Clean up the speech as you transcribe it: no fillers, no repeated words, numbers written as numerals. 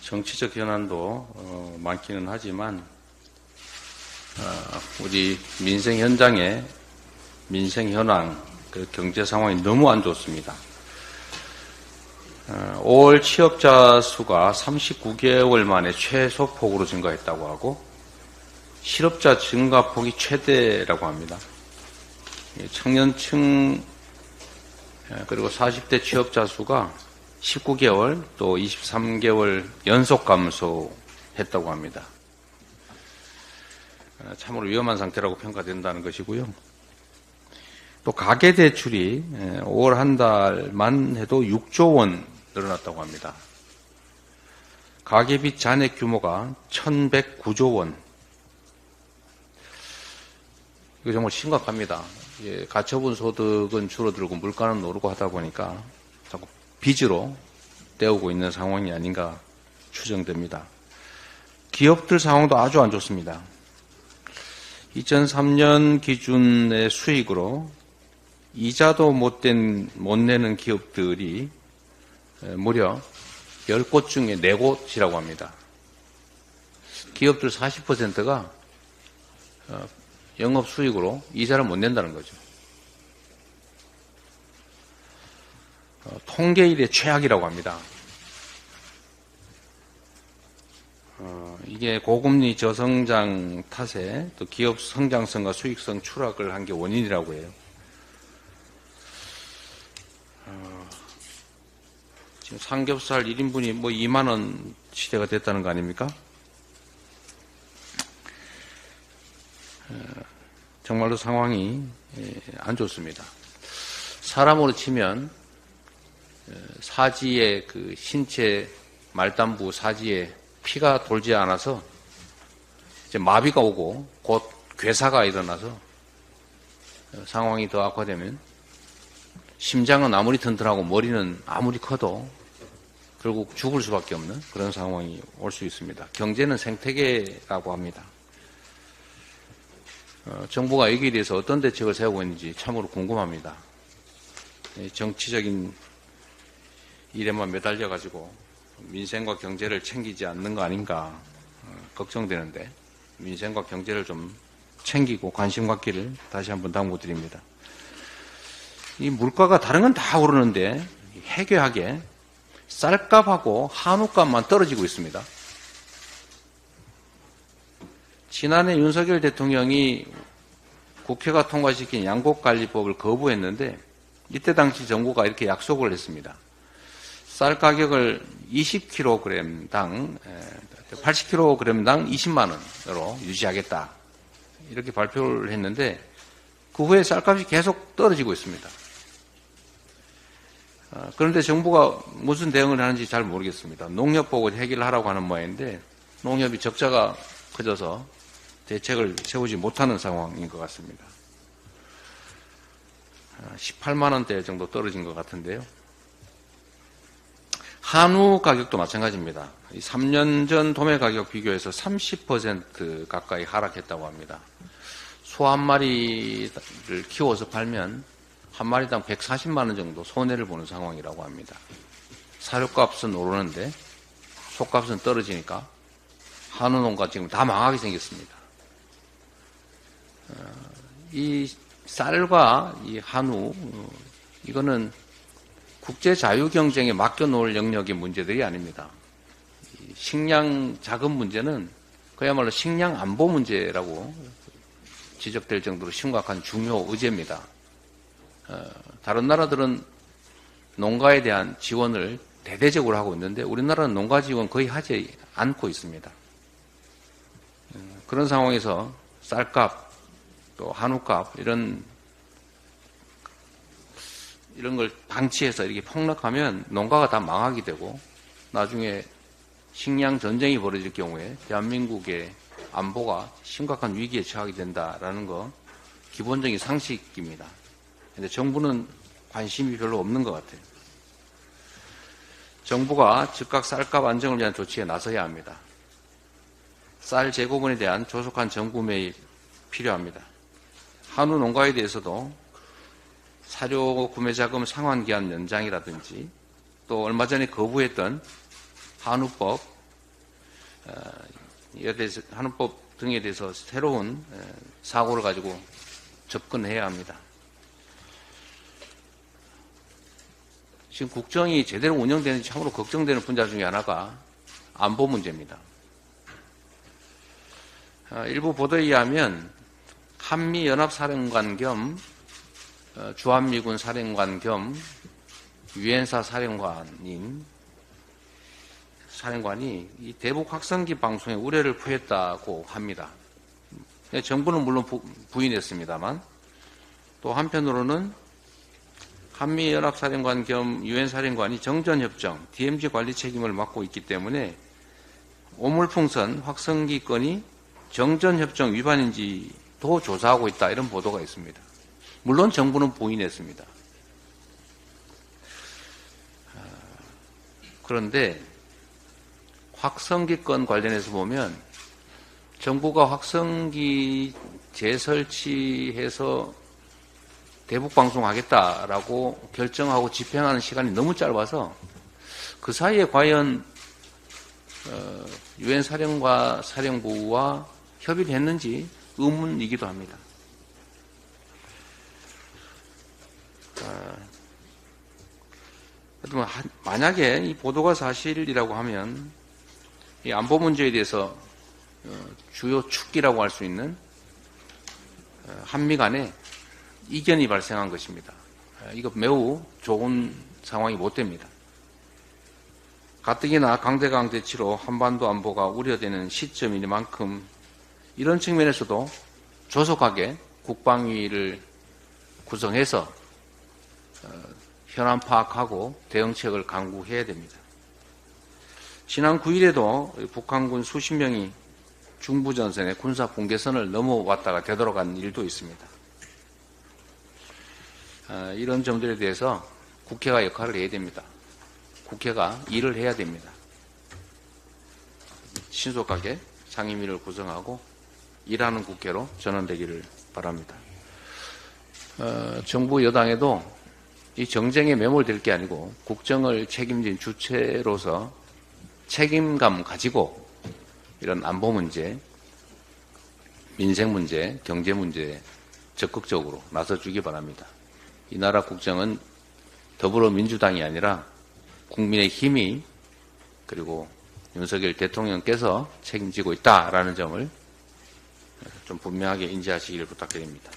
정치적 현안도 많기는 하지만 우리 민생 현장의 민생 현황, 그 경제 상황이 너무 안 좋습니다. 5월 취업자 수가 39개월 만에 최소폭으로 증가했다고 하고 실업자 증가폭이 최대라고 합니다. 청년층 그리고 40대 취업자 수가 19개월 또 23개월 연속 감소했다고 합니다. 참으로 위험한 상태라고 평가된다는 것이고요. 또 가계대출이 5월 한 달만 해도 6조 원 늘어났다고 합니다. 가계빚 잔액 규모가 1,109조 원. 이거 정말 심각합니다. 가처분 소득은 줄어들고 물가는 오르고 하다 보니까 자꾸 빚으로 때우고 있는 상황이 아닌가 추정됩니다. 기업들 상황도 아주 안 좋습니다. 2003년 기준의 수익으로 이자도 못 내는 기업들이 무려 10곳 중에 4곳이라고 합니다. 기업들 40%가 영업 수익으로 이자를 못 낸다는 거죠. 통계 이래 최악이라고 합니다. 이게 고금리 저성장 탓에 또 기업 성장성과 수익성 추락을 한 게 원인이라고 해요. 지금 삼겹살 1인분이 뭐 2만 원 시대가 됐다는 거 아닙니까? 정말로 상황이 안 좋습니다. 사람으로 치면 사지의 그 신체 말단부 사지에 피가 돌지 않아서 이제 마비가 오고 곧 괴사가 일어나서 상황이 더 악화되면 심장은 아무리 튼튼하고 머리는 아무리 커도 결국 죽을 수밖에 없는 그런 상황이 올 수 있습니다. 경제는 생태계라고 합니다. 정부가 여기에 대해서 어떤 대책을 세우고 있는지 참으로 궁금합니다. 정치적인 일에만 매달려가지고 민생과 경제를 챙기지 않는 거 아닌가 걱정되는데 민생과 경제를 좀 챙기고 관심 갖기를 다시 한번 당부드립니다. 이 물가가 다른 건 다 오르는데 해괴하게 쌀값하고 한우값만 떨어지고 있습니다. 지난해 윤석열 대통령이 국회가 통과시킨 양곡관리법을 거부했는데 이때 당시 정부가 이렇게 약속을 했습니다. 쌀 가격을 20kg당 80kg당 20만 원으로 유지하겠다. 이렇게 발표를 했는데 그 후에 쌀값이 계속 떨어지고 있습니다. 그런데 정부가 무슨 대응을 하는지 잘 모르겠습니다. 농협 보고 해결하라고 하는 모양인데 농협이 적자가 커져서 대책을 세우지 못하는 상황인 것 같습니다. 18만 원대 정도 떨어진 것 같은데요. 한우 가격도 마찬가지입니다. 3년 전 도매 가격 비교해서 30% 가까이 하락했다고 합니다. 소 한 마리를 키워서 팔면 한 마리당 140만 원 정도 손해를 보는 상황이라고 합니다. 사료값은 오르는데 소값은 떨어지니까 한우 농가 지금 다 망하게 생겼습니다. 이 쌀과 이 한우 이거는 국제 자유 경쟁에 맡겨놓을 영역의 문제들이 아닙니다. 식량 자금 문제는 그야말로 식량 안보 문제라고 지적될 정도로 심각한 중요 의제입니다. 다른 나라들은 농가에 대한 지원을 대대적으로 하고 있는데 우리나라는 농가 지원 거의 하지 않고 있습니다. 그런 상황에서 쌀값 또 한우값 이런 걸 방치해서 이렇게 폭락하면 농가가 다 망하게 되고 나중에 식량 전쟁이 벌어질 경우에 대한민국의 안보가 심각한 위기에 처하게 된다라는 거 기본적인 상식입니다. 그런데 정부는 관심이 별로 없는 것 같아요. 정부가 즉각 쌀값 안정을 위한 조치에 나서야 합니다. 쌀 재고분에 대한 조속한 정부 매입 필요합니다. 한우 농가에 대해서도 사료 구매 자금 상환 기한 연장이라든지 또 얼마 전에 거부했던 한우법 이에 대해서 한원법 등에 대해서 새로운 사고를 가지고 접근해야 합니다. 지금 국정이 제대로 운영되는지 참으로 걱정되는 분야 중에 하나가 안보 문제입니다. 일부 보도에 의하면 한미연합사령관 겸 주한미군 사령관 겸 유엔사 사령관이 이 대북 확성기 방송에 우려를 표했다고 합니다. 정부는 물론 부인했습니다만 또 한편으로는 한미연합사령관 겸 유엔사령관이 정전협정, DMZ 관리 책임을 맡고 있기 때문에 오물풍선 확성기 건이 정전협정 위반인지도 조사하고 있다, 이런 보도가 있습니다. 물론 정부는 부인했습니다. 그런데 확성기 건 관련해서 보면 정부가 확성기 재설치해서 대북 방송하겠다라고 결정하고 집행하는 시간이 너무 짧아서 그 사이에 과연 유엔 사령부와 협의를 했는지 의문이기도 합니다. 만약에 이 보도가 사실이라고 하면 이 안보 문제에 대해서 주요 축기라고 할 수 있는 한미 간에 이견이 발생한 것입니다. 이거 매우 좋은 상황이 못 됩니다. 가뜩이나 강대강 대치로 한반도 안보가 우려되는 시점이니만큼 이런 측면에서도 조속하게 국방위를 구성해서 현안 파악하고 대응책을 강구해야 됩니다. 지난 9일에도 북한군 수십 명이 중부전선의 군사 분계선을 넘어왔다가 되돌아간 일도 있습니다. 이런 점들에 대해서 국회가 역할을 해야 됩니다. 국회가 일을 해야 됩니다. 신속하게 상임위를 구성하고 일하는 국회로 전환되기를 바랍니다. 정부 여당에도 이 정쟁에 매몰될 게 아니고 국정을 책임진 주체로서 책임감 가지고 이런 안보 문제, 민생 문제, 경제 문제에 적극적으로 나서주기 바랍니다. 이 나라 국정은 더불어민주당이 아니라 국민의힘이 그리고 윤석열 대통령께서 책임지고 있다라는 점을 좀 분명하게 인지하시기를 부탁드립니다.